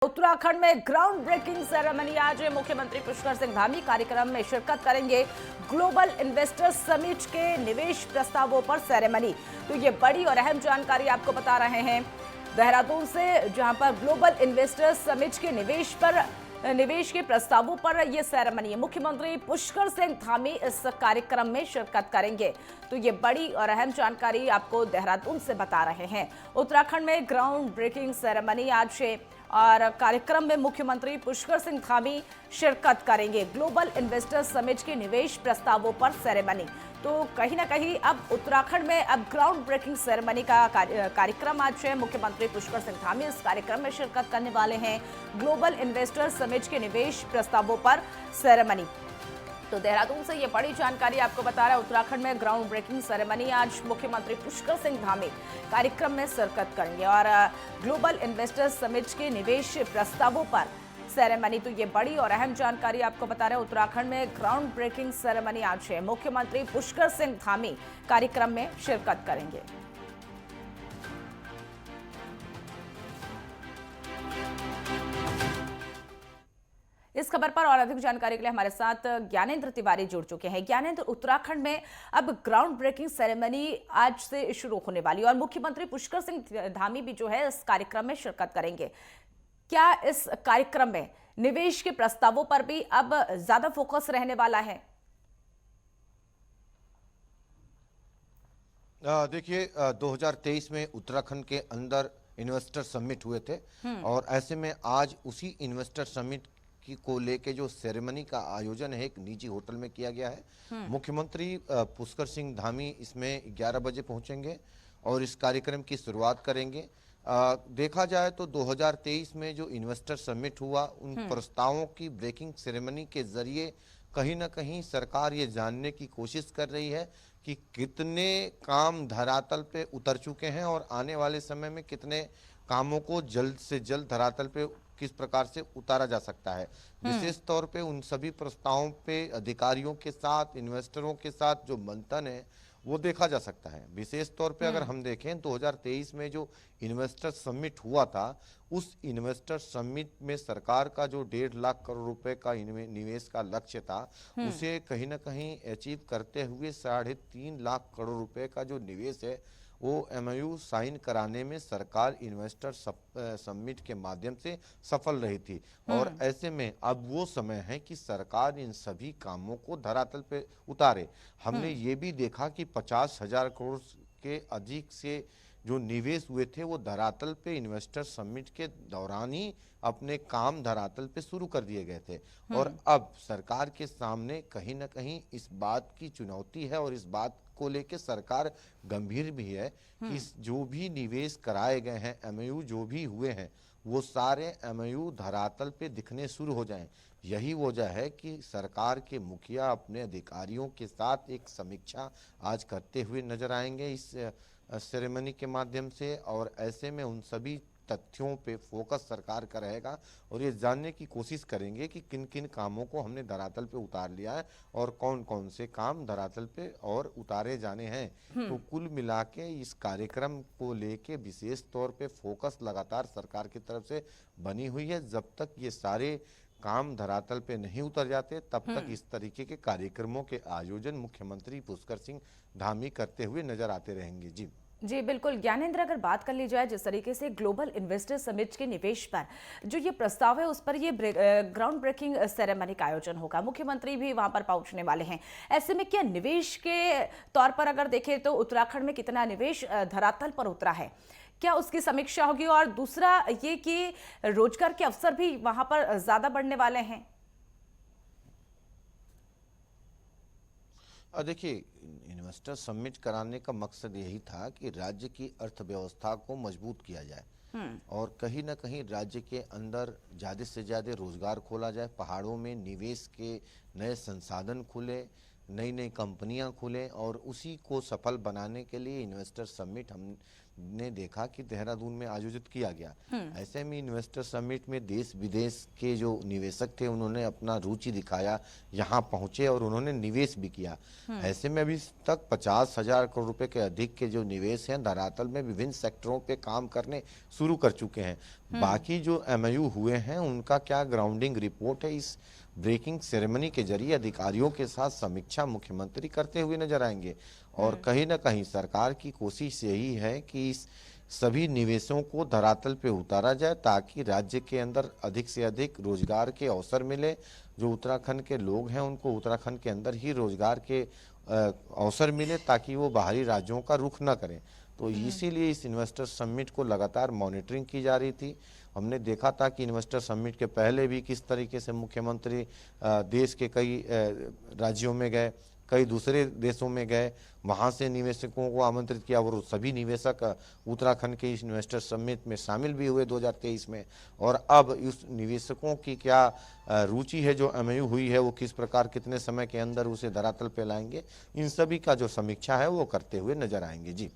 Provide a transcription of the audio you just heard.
उत्तराखंड में ground breaking ceremony आज मुख्यमंत्री पुष्कर सिंह धामी कार्यक्रम में शिरकत करेंगे। ग्लोबल इन्वेस्टर्स समिट के निवेश प्रस्तावों पर सेरेमनी। तो ये बड़ी और अहम जानकारी आपको बता रहे हैं देहरादून से, जहां पर ग्लोबल इन्वेस्टर्स समिट के निवेश के प्रस्तावों पर यह सेरेमनी है। मुख्यमंत्री पुष्कर सिंह धामी इस कार्यक्रम में शिरकत करेंगे। तो ये बड़ी और अहम जानकारी आपको देहरादून से बता रहे हैं। उत्तराखंड में ग्राउंड ब्रेकिंग सेरेमनी आज है और कार्यक्रम में मुख्यमंत्री पुष्कर सिंह धामी शिरकत करेंगे। ग्लोबल इन्वेस्टर्स समिट के निवेश प्रस्तावों पर सेरेमनी। तो कहीं ना कहीं अब उत्तराखंड में अब ग्राउंड ब्रेकिंग सेरेमनी का कार्यक्रम आज है। मुख्यमंत्री पुष्कर सिंह धामी इस कार्यक्रम में शिरकत करने वाले हैं। ग्लोबल इन्वेस्टर्स समिट के निवेश प्रस्तावों पर सेरेमनी। तो देहरादून से ये बड़ी जानकारी आपको बता रहा है। उत्तराखंड में ग्राउंड ब्रेकिंग सेरेमनी आज मुख्यमंत्री पुष्कर सिंह धामी कार्यक्रम में शिरकत करेंगे और ग्लोबल इन्वेस्टर्स समिट के निवेश प्रस्तावों पर सेरेमनी। तो ये बड़ी और अहम जानकारी आपको बता रहे हैं। उत्तराखंड में ग्राउंड ब्रेकिंग सेरेमनी आज है। मुख्यमंत्री पुष्कर सिंह धामी कार्यक्रम में शिरकत करेंगे। इस खबर पर और अधिक जानकारी के लिए हमारे साथ ज्ञानेंद्र तिवारी जुड़ चुके हैं। ज्ञानेंद्र, उत्तराखंड में अब ग्राउंड ब्रेकिंग सेरेमनी आज से शुरू होने वाली है और मुख्यमंत्री पुष्कर सिंह धामी भी जो है इस कार्यक्रम में शिरकत करेंगे। क्या इस कार्यक्रम में निवेश के प्रस्तावों पर भी अब ज्यादा फोकस रहने वाला है? देखिए, 2023 में उत्तराखंड के अंदर इन्वेस्टर समिट हुए थे और ऐसे में आज उसी इन्वेस्टर समिट को लेके जो सेरेमनी का आयोजन है एक निजी होटल में किया गया है। मुख्यमंत्री पुष्कर सिंह धामी इसमें 11 बजे पहुंचेंगे और इस कार्यक्रम की शुरुआत करेंगे। देखा जाए तो 2023 में जो इन्वेस्टर समिट हुआ उन प्रस्तावों की ब्रेकिंग सेरेमनी के जरिए कहीं ना कहीं सरकार ये जानने की कोशिश कर रही है कि कितने काम धरातल पे उतर चुके हैं और आने वाले समय में कितने कामों को जल्द से जल्द धरातल पे किस प्रकार से उतारा जा सकता है। विशेष तौर पे उन सभी प्रस्तावों पे अधिकारियों के साथ, इन्वेस्टरों के साथ जो मंथन है वो देखा जा सकता है। विशेष तौर पे अगर हम देखें 2023 में जो इन्वेस्टर समिट हुआ था, उस इन्वेस्टर समिट में सरकार का जो 1.5 लाख करोड़ रुपए का निवेश का लक्ष्य था, उसे कहीं ना कहीं अचीव करते हुए 3.5 लाख करोड़ रुपए का जो निवेश है वो एमओयू साइन कराने में सरकार इन्वेस्टर समिट के माध्यम से सफल रही थी। और ऐसे में अब वो समय है कि सरकार इन सभी कामों को धरातल पे उतारे। हमने ये भी देखा कि 50,000 करोड़ के अधिक से जो निवेश हुए थे वो धरातल पे इन्वेस्टर समिट के दौरान ही अपने काम धरातल पे शुरू कर दिए गए थे। और अब सरकार के सामने कहीं ना कहीं इस बात की चुनौती है और इस बात को लेके सरकार गंभीर भी है कि जो भी निवेश कराए गए हैं, एमओयू जो भी हुए हैं, वो सारे एमओयू धरातल पे दिखने शुरू हो जाएं। यही वजह है कि सरकार के मुखिया अपने अधिकारियों के साथ एक समीक्षा आज करते हुए नजर आएंगे इस सेरेमनी के माध्यम से। और ऐसे में उन सभी तथ्यों पे फोकस सरकार का रहेगा और ये जानने की कोशिश करेंगे कि किन किन कामों को हमने धरातल पे उतार लिया है और कौन कौन से काम धरातल पे और उतारे जाने हैं। तो कुल मिला के इस कार्यक्रम को लेके विशेष तौर पे फोकस लगातार सरकार की तरफ से बनी हुई है। जब तक ये सारे काम धरातल पे नहीं उतर जाते तब तक इस तरीके के कार्यक्रमों के आयोजन मुख्यमंत्री पुष्कर सिंह धामी करते हुए नजर आते रहेंगे। जी बिल्कुल ज्ञानेंद्र, अगर बात कर ली जाए जिस तरीके से ग्लोबल इन्वेस्टर समिट के निवेश पर जो ये प्रस्ताव है उस पर ये ग्राउंड ब्रेकिंग सेरेमनी का आयोजन होगा। मुख्यमंत्री भी वहां पर पहुंचने वाले हैं। ऐसे में क्या निवेश के तौर पर अगर देखें तो उत्तराखंड में कितना निवेश धरातल पर उतरा है, क्या उसकी समीक्षा होगी? और दूसरा ये कि रोजगार के अवसर भी वहां पर ज्यादा बढ़ने वाले हैं। देखिए, इन्वेस्टर समिट कराने का मकसद यही था कि राज्य की अर्थव्यवस्था को मजबूत किया जाए और कहीं ना कहीं राज्य के अंदर ज़्यादा से ज़्यादा रोजगार खोला जाए, पहाड़ों में निवेश के नए संसाधन खुले, नई नई कंपनियां खुलें, और उसी को सफल बनाने के लिए इन्वेस्टर समिट हमने देखा कि देहरादून में आयोजित किया गया। ऐसे में इन्वेस्टर समिट में देश विदेश के जो निवेशक थे उन्होंने अपना रुचि दिखाया, यहाँ पहुंचे और उन्होंने निवेश भी किया। ऐसे में अभी तक 50,000 करोड़ रुपए के अधिक के जो निवेश हैं धरातल में विभिन्न सेक्टरों पे काम करने शुरू कर चुके हैं। बाकी जो एमओयू हुए हैं उनका क्या ग्राउंडिंग रिपोर्ट है, इस ब्रेकिंग सेरेमनी के जरिए अधिकारियों के साथ समीक्षा मुख्यमंत्री करते हुए नजर आएंगे। और कहीं ना कहीं सरकार की कोशिश यही है कि इस सभी निवेशों को धरातल पे उतारा जाए ताकि राज्य के अंदर अधिक से अधिक रोजगार के अवसर मिले। जो उत्तराखंड के लोग हैं उनको उत्तराखंड के अंदर ही रोजगार के अवसर मिले ताकि वो बाहरी राज्यों का रुख न करें। तो इसीलिए इस इन्वेस्टर समिट को लगातार मॉनिटरिंग की जा रही थी। हमने देखा था कि इन्वेस्टर समिट के पहले भी किस तरीके से मुख्यमंत्री देश के कई राज्यों में गए, कई दूसरे देशों में गए, वहाँ से निवेशकों को आमंत्रित किया और सभी निवेशक उत्तराखंड के इस इन्वेस्टर समिट में शामिल भी हुए 2023 में। और अब इस निवेशकों की क्या रुचि है, जो एमओयू हुई है वो किस प्रकार कितने समय के अंदर उसे धरातल पे लाएंगे, इन सभी का जो समीक्षा है वो करते हुए नजर आएंगे। जी।